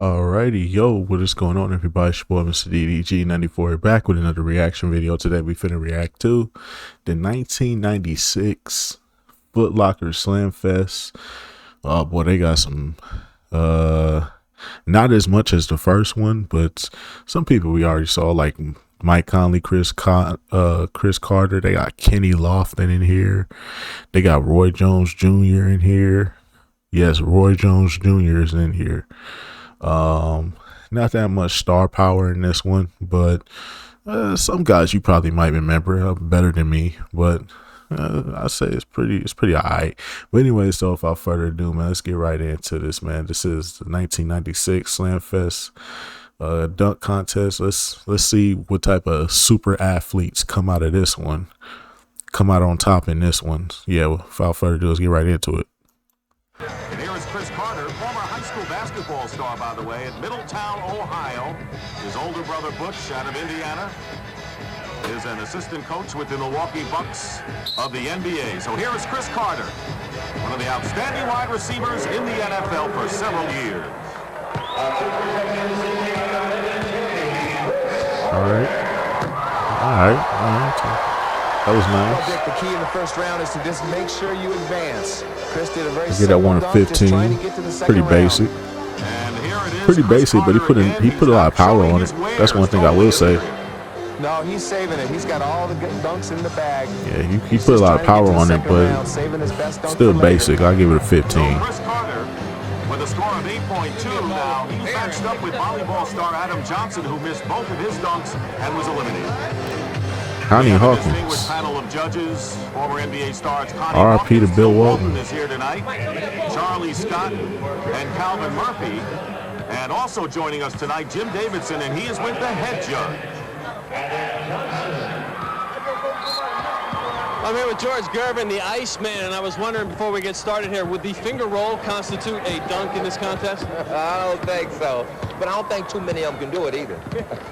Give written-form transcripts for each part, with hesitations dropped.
Alrighty, yo, what is going on, everybody? It's your boy, Mr. DDG94, back with another reaction video. Today, we finna react to the 1996 Foot Locker Slam Fest. Oh boy, they got some, not as much as the first one, but some people we already saw, like Mike Conley, Cris Carter. They got Kenny Lofton in here. They got Roy Jones Jr. in here. Yes, Roy Jones Jr. is in here. Not that much star power in this one, but some guys you probably might remember better than me, but I say it's pretty alright. But anyway, so without further ado, man, let's get right into this, man. This is the 1996 Slam Fest dunk contest. Let's see what type of super athletes come out of this one, come out on top in this one. Yeah, without further ado, let's get right into it. And here is Cris Carter, former high school basketball star, by the way, at Middletown, Ohio. His older brother, Butch, out of Indiana, is an assistant coach with the Milwaukee Bucks of the NBA. So here is Cris Carter, one of the outstanding wide receivers in the NFL for several years. All right. That was nice. Dick, the key in the first round is to just make sure you advance. Cris did a very get that one at 15. Pretty basic. Pretty basic, but he put a lot of power on it. That's one thing I will say. No, he's saving it. He's got all the good dunks in the bag. Yeah, he put a lot of power on it, but still basic. I'll give it a 15. Cris Carter with a score of 8.2. Now he's matched up with volleyball star Adam Johnson, who missed both of his dunks and was eliminated. Connie Hawkins. Panel of judges, former NBA stars R.I.P. to Bill Walton is here tonight. Charlie Scott and Calvin Murphy, and also joining us tonight, Jim Davidson, and he is with the head judge. I'm here with George Gervin, the Iceman, and I was wondering before we get started here, would the finger roll constitute a dunk in this contest? I don't think so, but I don't think too many of them can do it either.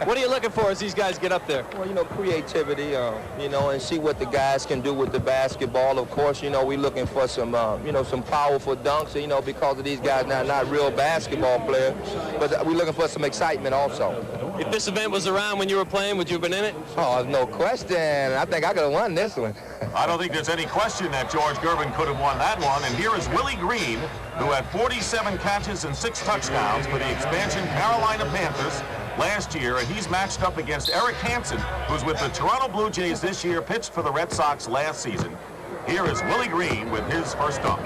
What are you looking for as these guys get up there? Well, creativity, and see what the guys can do with the basketball. Of course, we're looking for some, some powerful dunks, because of these guys now not real basketball players, but we're looking for some excitement also. If this event was around when you were playing, would you have been in it? Oh, no question. I think I could have won this one. I don't think there's any question that George Gervin could have won that one. And here is Willie Green, who had 47 catches and 6 touchdowns for the expansion Carolina Panthers last year. And he's matched up against Eric Hansen, who's with the Toronto Blue Jays this year, pitched for the Red Sox last season. Here is Willie Green with his first dunk.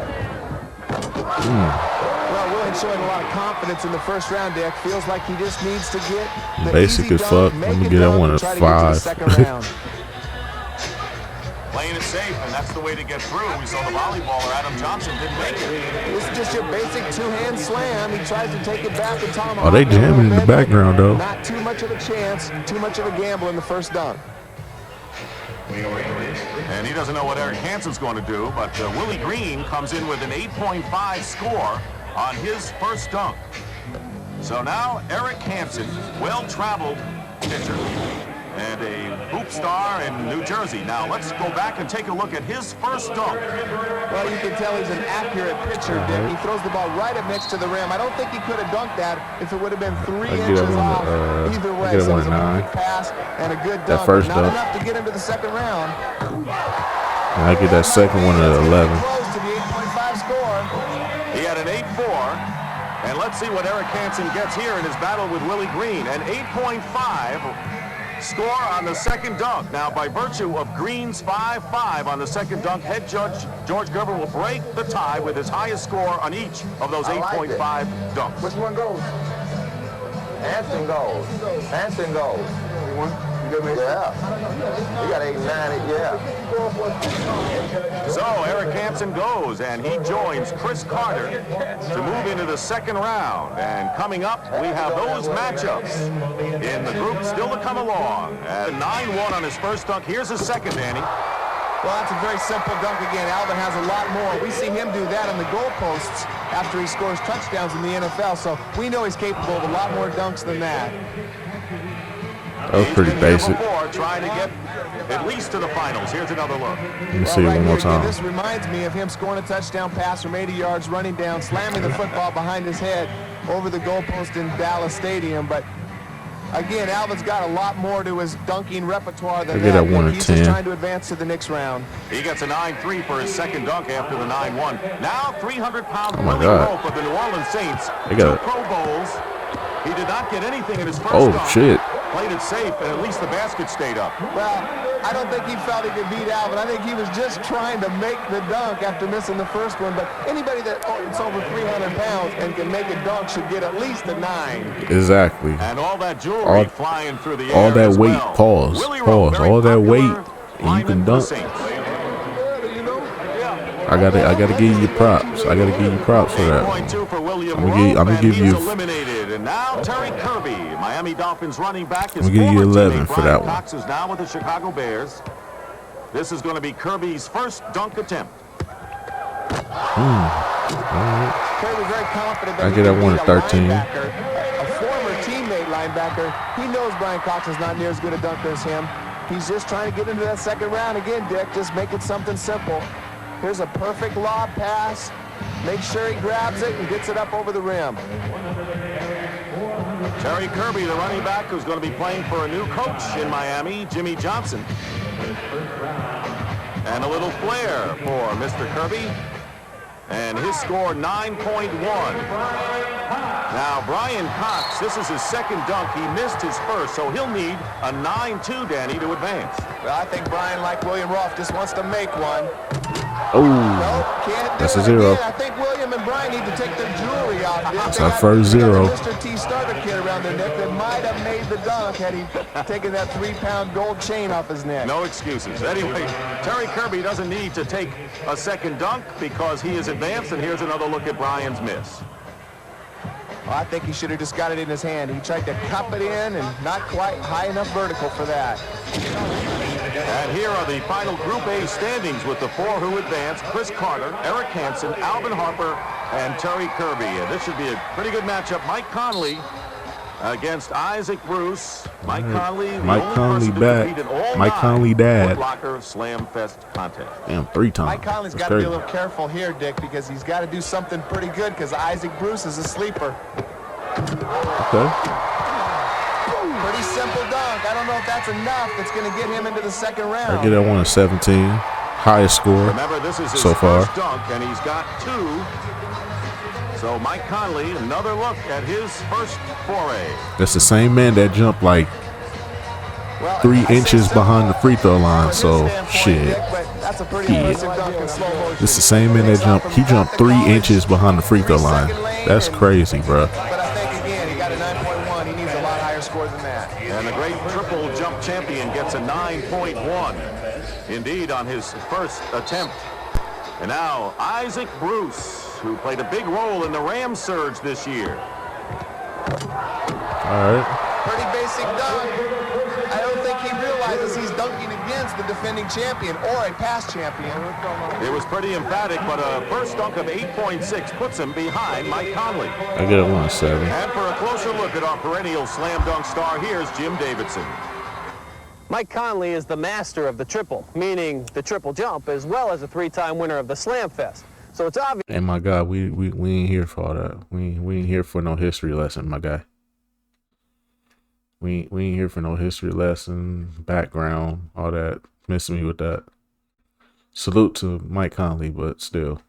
Well, Willie showing a lot of confidence in the first round, Dick. Feels like he just needs to get the basic easy as dunk, fuck. Let me get that one at 5. Playing it safe, and that's the way to get through. We saw the volleyballer, Adam Johnson, didn't make it. This is just your basic two-hand slam. He tries to take it back to Tom. Oh, they jamming in the background, though. Not too much of a chance, too much of a gamble in the first dunk. And he doesn't know what Eric Hansen's going to do, but Willie Green comes in with an 8.5 score on his first dunk. So now Eric Hansen, well-traveled pitcher, and a hoop star in New Jersey. Now let's go back and take a look at his first dunk. Well, you can tell he's an accurate pitcher, Dick. He throws the ball right up next to the rim. I don't think he could have dunked that if it would have been 3 inches off. Either way, so it was a good pass and a good dunk. That first not dunk. Enough to get into the second round. And I get that second one at 11. Close to the 8.5 score. He had an 8.4. And let's see what Eric Hansen gets here in his battle with Willie Green. An 8.5 score on the second dunk. Now, by virtue of Green's 5.5 on the second dunk, head judge George Gervin will break the tie with his highest score on each of those 8.5 dunks. Which one goes? Hansen goes. Hansen goes. You good, yeah. You got 8, 9, yeah. So Eric Hansen goes, and he joins Cris Carter to move into the second round. And coming up, we have those matchups in the group still to come along. And 9-1 on his first dunk. Here's his second, Danny. Well, that's a very simple dunk again. Alvin has a lot more. We see him do that on the goalposts after he scores touchdowns in the NFL. So we know he's capable of a lot more dunks than that. That was pretty basic. Trying to get at least to the finals. Here's another look. Let me see it one more time. This reminds me of him scoring a touchdown pass from 80 yards, running down, slamming the football behind his head over the goalpost in Dallas Stadium. But again, Alvin's got a lot more to his dunking repertoire than that. He's just trying to advance to the next round. He gets a 9-3 for his second dunk after the 9-1. Now 300-pound Willie Rope of the New Orleans Saints. They got 2 Pro Bowls. He did not get anything in his first dunk. dunk. Shit. Played it safe, and at least the basket stayed up. Well, I don't think he felt he could beat Alvin. I think he was just trying to make the dunk after missing the first one. But anybody that's over 300 pounds and can make a dunk should get at least a 9. Exactly. And all that jewelry flying through the air. All that weight. Well. Pause. All that weight, and you can dunk. I gotta give you props. I gotta give you props for that. I'm gonna give you. Eliminated, and now Terry Kirby, Miami Dolphins running back. I'm gonna give you 11 for that one. Cox is now with the Chicago Bears. This is going to be Kirby's first dunk attempt. Kirby very confident that I get that one at 13. A former teammate linebacker. He knows Brian Cox is not near as good a dunker as him. He's just trying to get into that second round again, Dick. Just make it something simple. Here's a perfect lob pass. Make sure he grabs it and gets it up over the rim. Terry Kirby, the running back, who's going to be playing for a new coach in Miami, Jimmy Johnson. And a little flair for Mr. Kirby. And his score, 9.1. Now, Brian Cox, this is his second dunk. He missed his first, so he'll need a 9-2, Danny, to advance. Well, I think Brian, like William Roth, just wants to make one. Oh, nope, can't do that's it a 0. Again. I think William and Brian need to take their jewelry out. That's our first 0. Mr. T starter kid around their neck that might have made the dunk had he taken that 3-pound gold chain off his neck. No excuses. Anyway, Terry Kirby doesn't need to take a second dunk because he is advanced, and here's another look at Brian's miss. Well, I think he should have just got it in his hand. He tried to cup it in and not quite high enough vertical for that. And here are the final Group A standings with the 4 who advanced: Cris Carter, Eric Hansen, Alvin Harper, and Terry Kirby. And this should be a pretty good matchup. Mike Conley against Isaac Bruce. Mike Conley, Mike Conley back. Mike Conley dad. Locker Slam Fest contest. Damn, 3 times. Mike Conley's got to be a little careful here, Dick, because he's got to do something pretty good because Isaac Bruce is a sleeper. Okay. Pretty simple dunk. I don't know if that's enough. That's going to get him into the second round. I get that one at 17. Highest score. Remember, this is his so far. First dunk, and he's got 2. So Mike Conley, another look at his first foray. That's the same man that jumped like 3 inches behind the free throw line. So shit. That's a pretty impressive dunk in slow motion. This is the same man that jumped. He jumped 3 inches behind the free throw line. That's crazy, bro. But I think again, he got a 9.1. He needs a lot higher score than that. And the great triple jump champion gets a 9.1. Indeed, on his first attempt. And now Isaac Bruce, who played a big role in the Rams surge this year. All right. Pretty basic dunk. I don't think he realizes he's dunking against the defending champion or a past champion. It was pretty emphatic, but a first dunk of 8.6 puts him behind Mike Conley. I get it 1-7. And for a closer look at our perennial slam dunk star, here's Jim Davidson. Mike Conley is the master of the triple, meaning the triple jump, as well as a 3-time winner of the Slam Fest. So it's obvious. And my God, we ain't here for all that. We ain't here for no history lesson, my guy. We ain't here for no history lesson, background, all that. Missing me with that. Salute to Mike Conley, but still.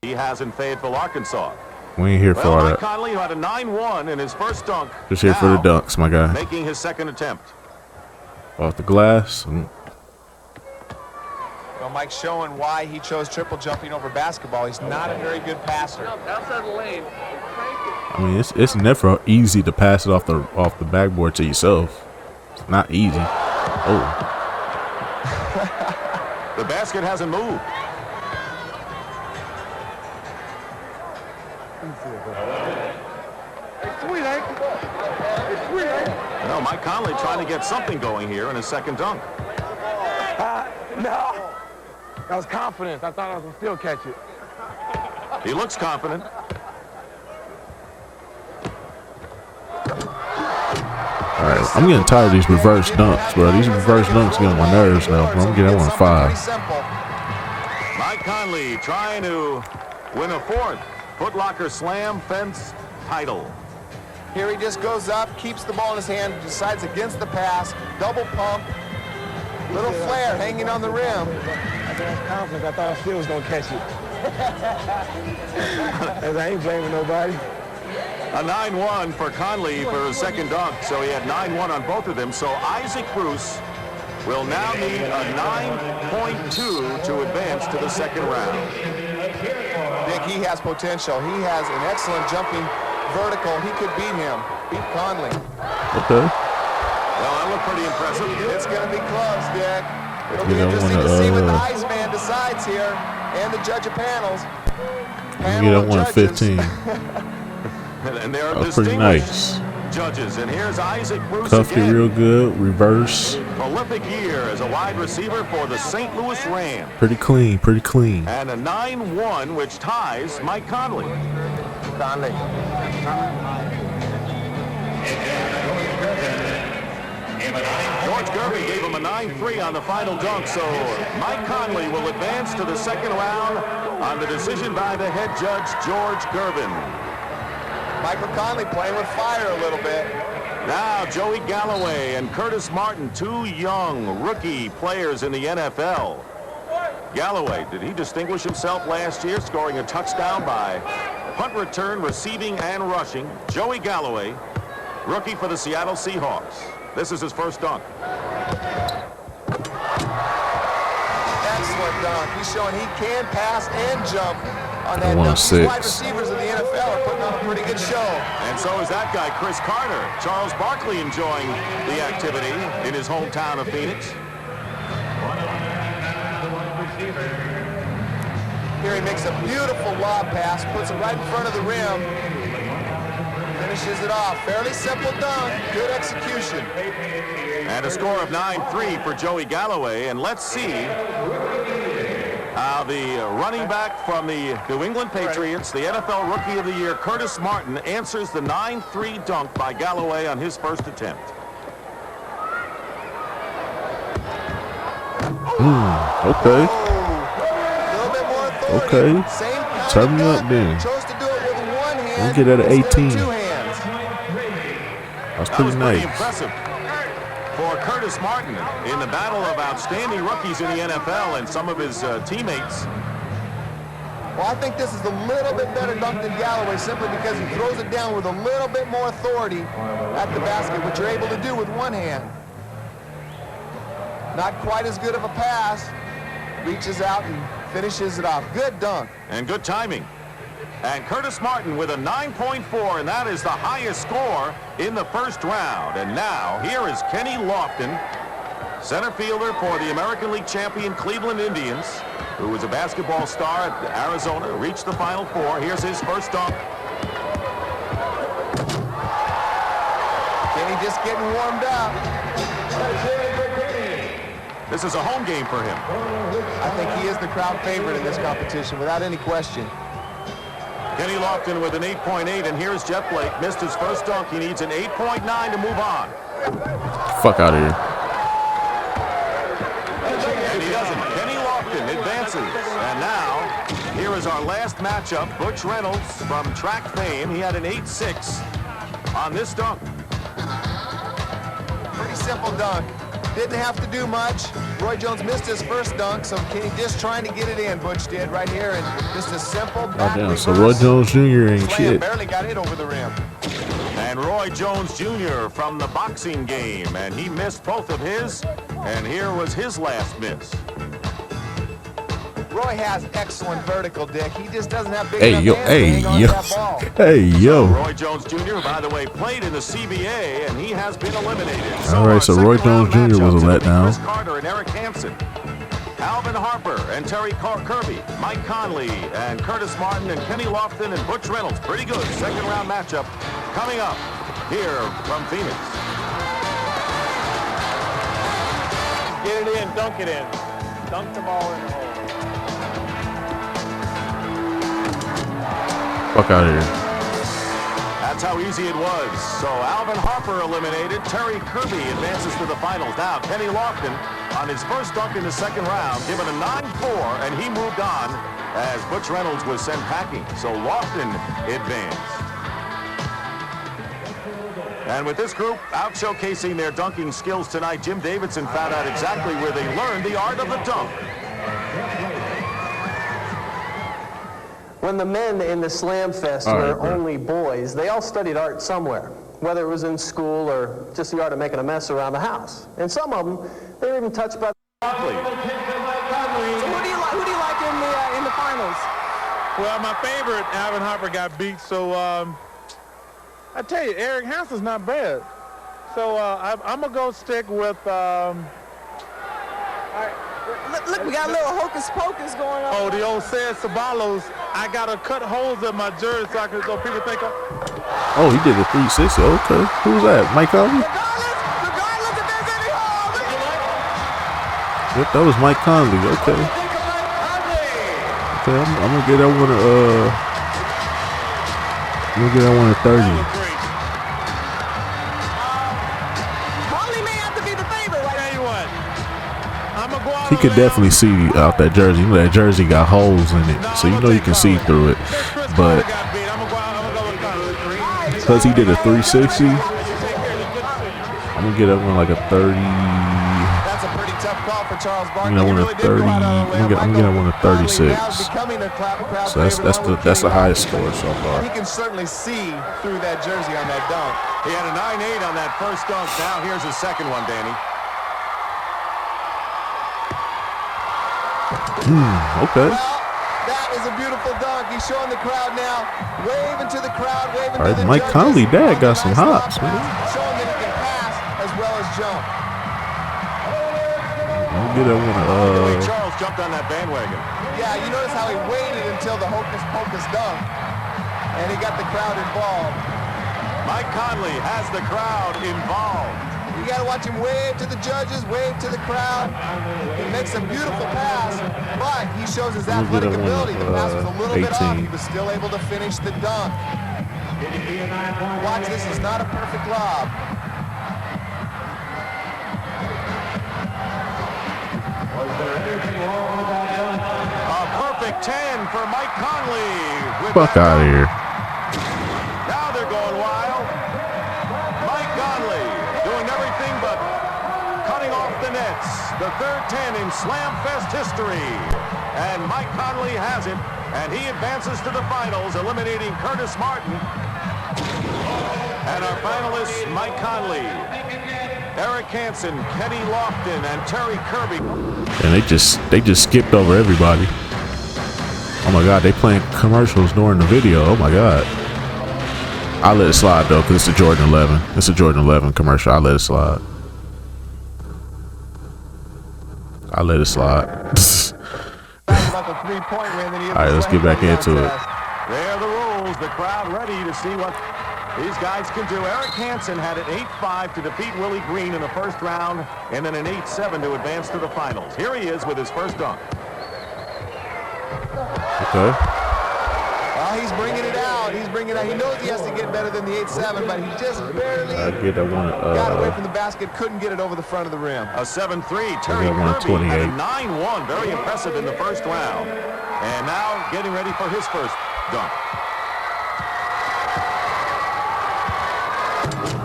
He has in Fayetteville, Arkansas. We ain't here for all Mike that. Conley, who had a 9-1 in his first dunk. Just here for the dunks, my guy. Making his second attempt. Off the glass. Well, Mike's showing why he chose triple jumping over basketball. He's not a very good passer. Outside the lane. I mean, it's never easy to pass it off the backboard to yourself. It's not easy. Oh. The basket hasn't moved. No, Mike Conley trying to get something going here in his second dunk. No. That was confidence. I thought I was going to still catch it. He looks confident. All right, I'm getting tired of these reverse dunks, bro. These reverse dunks get on my nerves now, bro. I'm getting that one 5. Mike Conley trying to win a 4th Foot Locker Slam fence title. Here he just goes up, keeps the ball in his hand, decides against the pass, double pump, little flare hanging on the rim. I got confidence. I thought Phil was going to catch it. As I ain't blaming nobody. A 9-1 for Conley for his second dunk, so he had 9-1 on both of them. So Isaac Cris will now need a 9.2 to advance to the second round. Dick, he has potential. He has an excellent jumping vertical. He could beat him, beat Conley. Okay. Well, that looked pretty impressive. It's going to be close, Dick. It'll be interesting to see what the Iceman decides here and the judge of panels. Get that 115. And they are that was pretty nice. Judges, and here's Isaac Cris Cuffed it again. real good. Reverse. Prolific year as a wide receiver for the St. Louis Rams. Pretty clean. Pretty clean. And a 9-1, which ties Mike Conley. Conley. George Gervin gave him a 9-3 on the final dunk, so Mike Conley will advance to the second round on the decision by the head judge, George Gervin. Michael Conley playing with fire a little bit. Now, Joey Galloway and Curtis Martin, 2 young rookie players in the NFL. Galloway, did he distinguish himself last year, scoring a touchdown by punt return, receiving, and rushing? Joey Galloway, rookie for the Seattle Seahawks. This is his first dunk. Excellent dunk. He's showing he can pass and jump on that I want dunk. a These 6. wide receivers in the NFL are putting on a pretty good show. And so is that guy, Cris Carter. Charles Barkley enjoying the activity in his hometown of Phoenix. Here he makes a beautiful lob pass, puts it right in front of the rim, finishes it off. Fairly simple dunk, good execution. And a score of 9-3 for Joey Galloway. And let's see how the running back from the New England Patriots, the NFL Rookie of the Year, Curtis Martin, answers the 9-3 dunk by Galloway on his first attempt. Okay. A little bit more authority. Okay. Same kind Turn of me dunk. up then. Chose to do it with one hand. We'll get that at instead of 18. 2 hands. That's That pretty was pretty nice. impressive for Curtis Martin in the battle of outstanding rookies in the NFL and some of his teammates. Well, I think this is a little bit better dunk than Galloway simply because he throws it down with a little bit more authority at the basket, which you're able to do with one hand. Not quite as good of a pass. Reaches out and finishes it off. Good dunk. And good timing. And Curtis Martin with a 9.4, and that is the highest score in the first round. And now, here is Kenny Lofton, center fielder for the American League champion Cleveland Indians, who was a basketball star at Arizona, reached the Final Four. Here's his first dunk. Kenny just getting warmed up. This is a home game for him. I think he is the crowd favorite in this competition, without any question. Kenny Lofton with an 8.8, and here's Jeff Blake. Missed his first dunk. He needs an 8.9 to move on. Fuck out of here. And he doesn't. Kenny Lofton advances. And now, here is our last matchup. Butch Reynolds from track fame. He had an 8.6 on this dunk. Pretty simple dunk. Didn't have to do much. Roy Jones missed his first dunk, so Kenny just trying to get it in. Butch did right here, and just a simple back Goddamn, reverse. so Roy Jones Jr. ain't Slam shit. barely got it over the rim. And Roy Jones Jr. from the boxing game. And he missed both of his. And here was his last miss. Roy has excellent vertical, Dick. He just doesn't have big Hey, enough yo, hands to hey, hang on yo. to that ball. Hey, yo. Roy Jones Jr., by the way, played in the CBA, and he has been eliminated. All right, so Roy Jones Jr. was a letdown. Cris Carter and Eric Hansen, Alvin Harper and Terry Kirby, Mike Conley and Curtis Martin and Kenny Lofton and Butch Reynolds. Pretty good second round matchup coming up here from Phoenix. Get it in, dunk it in. Dunk the ball in the hole. Fuck out of here. That's how easy it was. So Alvin Harper eliminated. Terry Kirby advances to the finals. Now Kenny Lofton on his first dunk in the second round, given a 9-4, and he moved on as Butch Reynolds was sent packing. So Lofton advanced. And with this group out showcasing their dunking skills tonight, Jim Davidson found out exactly where they learned the art of the dunk. When the men in the Slam Fest were only boys, they all studied art somewhere, whether it was in school or just the art of making a mess around the house. And some of them, they were even touched by the athlete. So who do you like in the finals? Well, my favorite, Alvin Harper, got beat, so I tell you, Eric Hanson's not bad. So I'm going to go stick with... Look, we got a little hocus pocus going on. Oh, the old Ced Ceballos. I got to cut holes in my jersey so people think Oh, he did a 360. Okay. Who was that? Mike Conley? Regardless if there's any hole. Yep, that was Mike Conley. Okay. Okay, I'm gonna get that one. I'm gonna get that one at 30. Conley may have to be the favorite. Right? Tell you what, I'm going to go out He could definitely see out that jersey. You know that jersey got holes in it, so you know you can see through it. But because he did a 360, I'm gonna get that one like a 30. That's a pretty tough call for Charles Barkley. You know, one at 30. I'm gonna get that one at 36. So that's the highest score so far. He can certainly see through that jersey on that dunk. He had a 9-8 on that first dunk. Now here's his second one, Danny. Okay. Well, that is a beautiful dunk. He's showing the crowd now. Waving to the crowd, waving All right, to the Mike judges. Conley, dad got some Nice hops, dunk. man. Showing that he can pass as well as jump. I'm gonna get that one. Charles jumped on that bandwagon. Yeah, you notice how he waited until the hocus pocus dunk, and he got the crowd involved. Mike Conley has the crowd involved. You got to watch him wave to the judges, wave to the crowd. He makes a beautiful pass, but he shows his athletic ability. The pass was a little bit off. He was still able to finish the dunk. Watch, this is not a perfect lob. A perfect 10 for Mike Conley. Fuck out of here. Now they're going wild. Mike Conley doing everything but cutting off the nets. The third 10 in Slam Fest history. And Mike Conley has it, and he advances to the finals, eliminating Curtis Martin. And our finalists, Mike Conley, Eric Hansen, Kenny Lofton, and Terry Kirby. And they just skipped over everybody. Oh my God, they playing commercials during the video. Oh my God. I let it slide though, because it's a Jordan 11. It's a Jordan 11 commercial. I let it slide. All right, let's get back into it. There are the rules. The crowd ready to see what these guys can do. Eric Hansen had an 8-5 to defeat Willie Green in the first round, and then an 8-7 to advance to the finals. Here he is with his first dunk. Okay. Well, he's bringing it out. He knows he has to get better than the 8-7, but he just barely Get that one. got away from the basket, couldn't get it over the front of the rim. A 7-3. Terry Kirby had a 9-1. Very impressive in the first round. And now getting ready for his first dunk.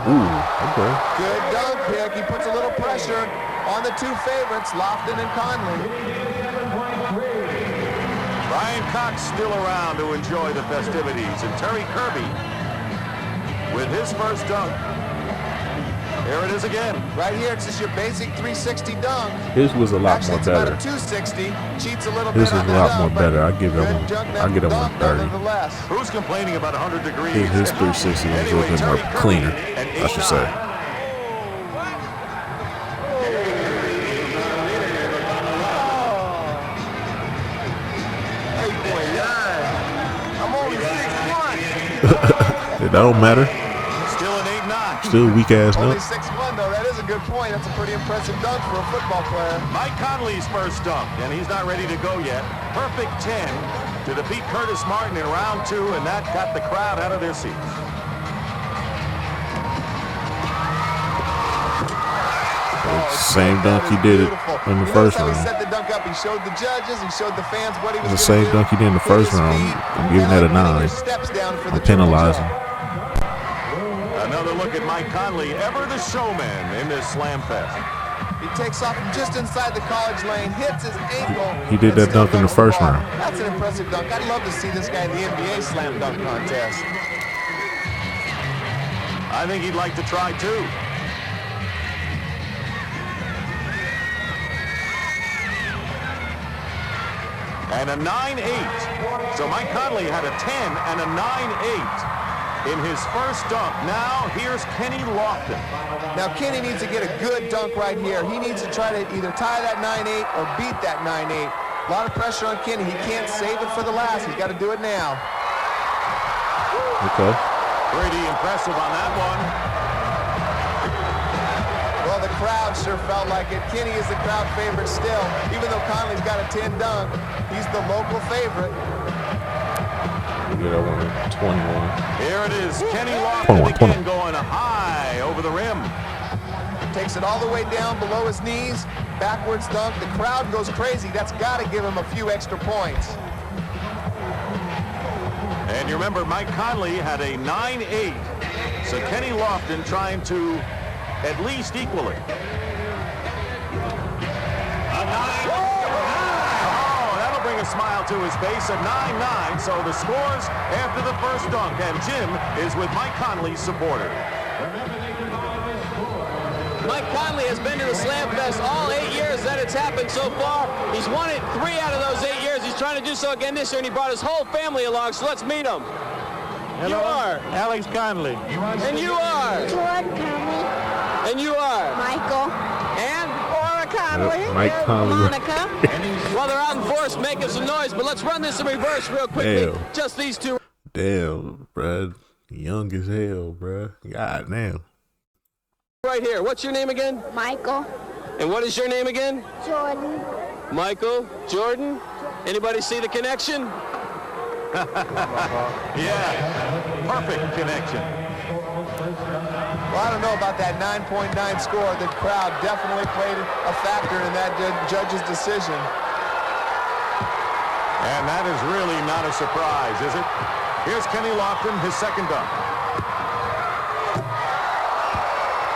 Ooh, okay. Good dunk pick. He puts a little pressure on the two favorites, Lofton and Conley. Brian Cox still around to enjoy the festivities. And Terry Kirby with his first dunk. Here it is again. Right here, it's just your basic 360 dunk. His was a lot Actually, more it's better. about a 260. Cheats a little His bit was on a the lot dunk, more but better. I give that good one. dunk I get that one dunk 30. nonetheless. Who's complaining about 100 degrees? His 360 was a little bit more cleaner, I should say. I'm only 6'1". That don't matter. Still an 8-9. Still weak ass Only no. 6'1", though. That is a good point. That's a pretty impressive dunk for a football player. Mike Conley's first dunk, and he's not ready to go yet. Perfect 10 to defeat Curtis Martin in round 2, and that got the crowd out of their seats. Same dunk he did it in the first round. He set the dunk up. He showed the judges. He showed the fans what he was The same dunk he did in the first round. I'm giving that a 9. I'm penalizing. Another look at Mike Conley, ever the showman in this Slam Fest. He takes off from just inside the college lane, hits his ankle. He did that dunk in the first round. That's an impressive dunk. I'd love to see this guy in the NBA slam dunk contest. I think he'd like to try too. And a 9-8. So Mike Conley had a 10 and a 9-8 in his first dunk. Now here's Kenny Lofton. Now Kenny needs to get a good dunk right here. He needs to try to either tie that 9-8 or beat that 9-8. A lot of pressure on Kenny. He can't save it for the last. He's got to do it now. Okay. Pretty impressive on that one. Well, the crowd sure felt like it. Kenny is the crowd favorite still. Even though Conley's got a 10 dunk, he's the local favorite. Yeah, I wanted 21. Here it is. Kenny Lofton again going high over the rim. Takes it all the way down below his knees. Backwards dunk. The crowd goes crazy. That's got to give him a few extra points. And you remember, Mike Conley had a 9-8. So Kenny Lofton trying to at least equal it. Oh, that'll bring a smile to his face. A 9-9. So the scores after the first dunk. And Jim is with Mike Conley's supporter. Mike Conley has been to the Slam Fest all 8 years that it's happened so far. He's won it 3 out of those 8 years. He's trying to do so again this year, and he brought his whole family along, so let's meet him. Hello. You are? Alex Conley. And you are? Jordan Conley. And you are? Michael. And? Laura Conley. Mike Conley. Monica. Well, they're out in force making some noise, but let's run this in reverse real quickly. Damn. Just these two. Damn, bruh. Young as hell, bruh. God damn. Right here. What's your name again? Michael. And what is your name again? Jordan. Michael. Jordan. Anybody see the connection? Yeah, perfect connection. Well, I don't know about that 9.9 score. The crowd definitely played a factor in that judge's decision. And that is really not a surprise, is it? Here's Kenny Lofton, his second dunk.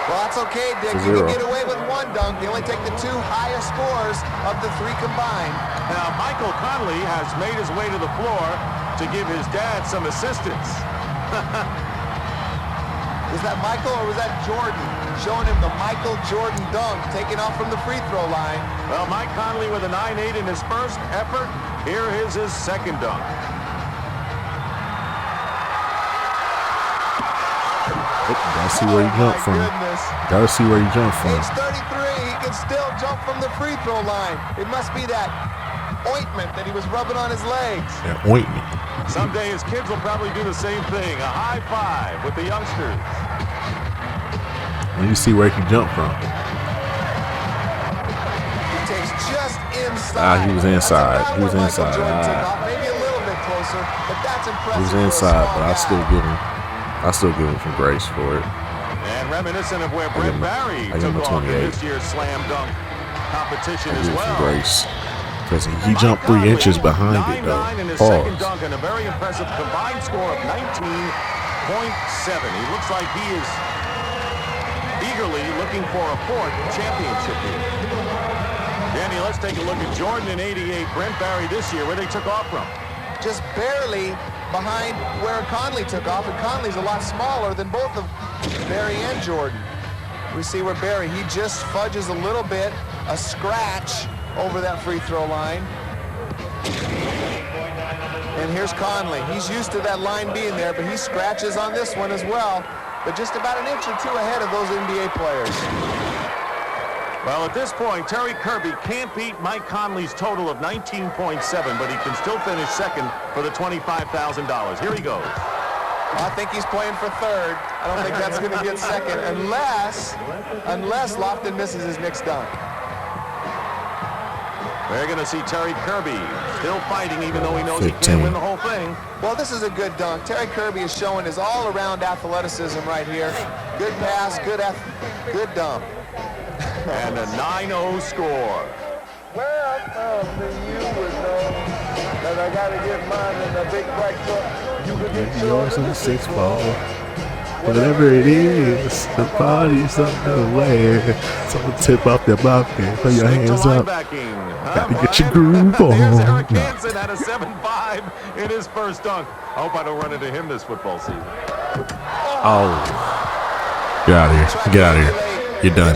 Well, that's okay, Dick. You can get away with one dunk. They only take the 2 highest scores of the 3 combined. Now, Michael Conley has made his way to the floor to give his dad some assistance. Was that Michael or was that Jordan? Showing him the Michael Jordan dunk, taking off from the free throw line. Well, Mike Conley with a 9-8 in his first effort. Here is his second dunk. Gotta see where he jumped from. Gotta see where he jumped from. Age 33, he can still jump from the free throw line. It must be that ointment that he was rubbing on his legs. That ointment. Someday his kids will probably do the same thing. A high five with the youngsters. Let me see where he can jump from. He takes just inside. He was inside. He was inside. Maybe a little bit closer, but that's impressive. He was inside, but I still give him some grace for it. And reminiscent of where Brent Barry took off in this year's slam dunk competition as well. Grace. Because he jumped 3 inches behind it, though. 9-9 in his second dunk and a very impressive combined score of 19.7. He looks like he is eagerly looking for a 4th championship here. Danny, let's take a look at Jordan in 88, Brent Barry this year, where they took off from. Just barely behind where Conley took off, and Conley's a lot smaller than both of Barry and Jordan. We see where Barry, he just fudges a little bit, a scratch over that free throw line. And here's Conley. He's used to that line being there, but he scratches on this one as well, but just about an inch or 2 ahead of those NBA players. Well, at this point, Terry Kirby can't beat Mike Conley's total of 19.7, but he can still finish second for the $25,000. Here he goes. I think he's playing for third. I don't think that's going to get second unless Lofton misses his next dunk. We're going to see Terry Kirby still fighting, even though he knows 15. he can't win the whole thing. Well, this is a good dunk. Terry Kirby is showing his all-around athleticism right here. Good pass, good dunk. And a 9-0 score. Well, you would know that I got to get mine in a big black truck. You could get yours in the 6-ball. Whatever it is, the party's underway. So tip off your bucket, put your hands up. Gotta get your groove on. There's Eric Hansen at a 7-5 in his first dunk. I hope I don't run into him this football season. Oh. Get out of here. Get out of here. You're done.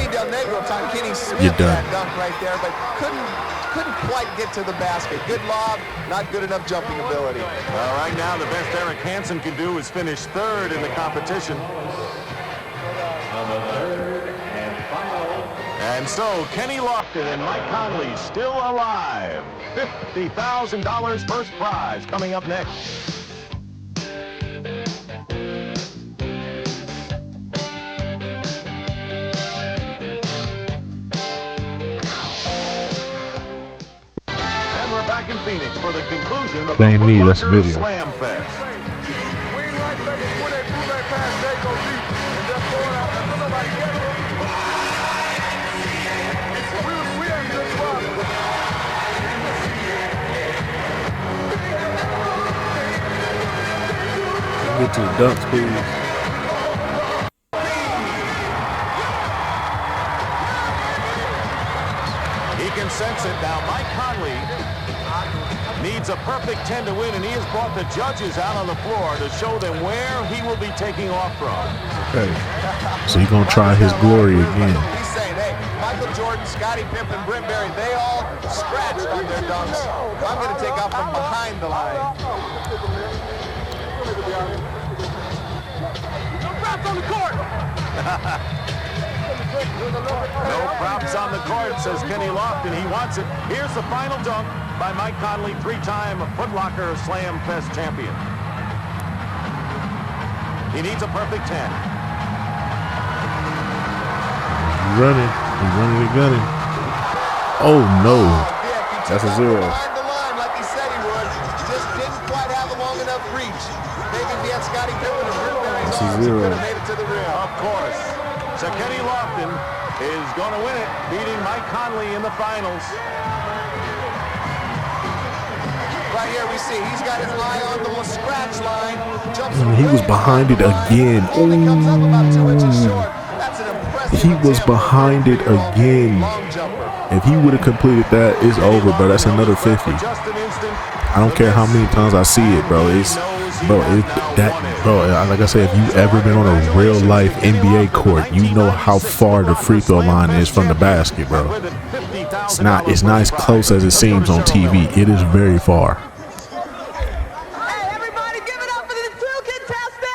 You're done. Dunk right there, but couldn't quite get to the basket. Good lob, not good enough jumping ability. Well, right now, the best Eric Hansen can do is finish third in the competition. And so, Kenny Lofton and Mike Conley still alive. $50,000 first prize coming up next. And we're back in Phoenix for the conclusion of That ain't the me, Foot that's the Locker video. Slam Fest. We ain't like that when they move that pass, they go deep. And just throw it out. That's what nobody gets it. We had good spot. Get to the dunks, please. He can sense it now. Mike Conley needs a perfect 10 to win, and he has brought the judges out on the floor to show them where he will be taking off from. Okay. So he's gonna try his glory again. He's saying, hey, Michael Jordan, Scottie Pippen, Brent Berry, they all scratched on their dunks. I'm going to take off from behind the line. No props on the court. No props on the court, says Kenny Lofton. He wants it. Here's the final dunk by Mike Conley, three-time Foot Locker Slam Fest champion. He needs a perfect 10. Running and gunning. Oh no. That's a zero. Behind the line like he said he would. Just didn't quite have a long enough reach. Maybe if he had Scottie Pippen and Brent Berry's That's a arms, he zero. could have made it to the rim. Of course. So Kenny Lofton is going to win it, beating Mike Conley in the finals. Right here we see he's got his eye on the scratch line. Jumps He was behind it again. Only comes up about 2 inches Ooh. short. That's an impressive He was example behind it again. long jumper. If he would have completed that, it's over, bro. That's another 50. Just an instant. I don't care how many times I see it, bro. Like I said, if you ever been on a real life NBA court, you know how far the free throw line is from the basket, bro. It's not as close as it seems on TV. It is very far. Hey, everybody give it up for the two contestants!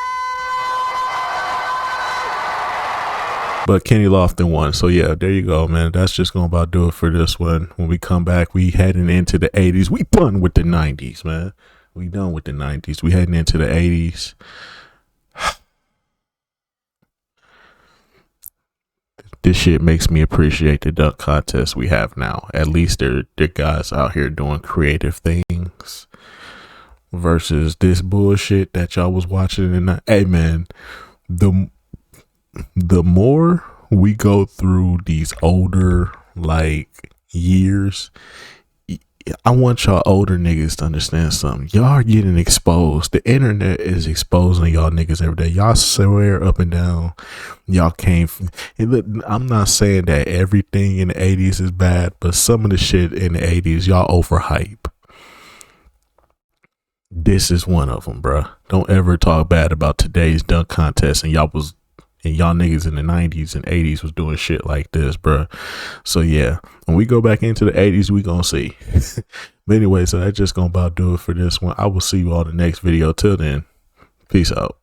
But Kenny Lofton won. So yeah, there you go, man. That's just gonna about do it for this one. When we come back, we heading into the 80s. We done with the 90s, man. We done with the 90s. We heading into the 80s. This shit makes me appreciate the dunk contest we have now. At least they're guys out here doing creative things versus this bullshit that y'all was watching. And hey, man, the more we go through these older like years, I want y'all older niggas to understand something. Y'all are getting exposed. The internet is exposing y'all niggas every day. Y'all swear up and down y'all came from, and look, I'm not saying that everything in the 80s is bad, but some of the shit in the 80s y'all overhype. This is one of them, bruh. Don't ever talk bad about today's dunk contest and y'all niggas in the 90s and 80s was doing shit like this, bruh. So yeah, when we go back into the 80s, we gonna see. But anyway, so that's just gonna about do it for this one. I will see you all in the next video. Till then, peace out.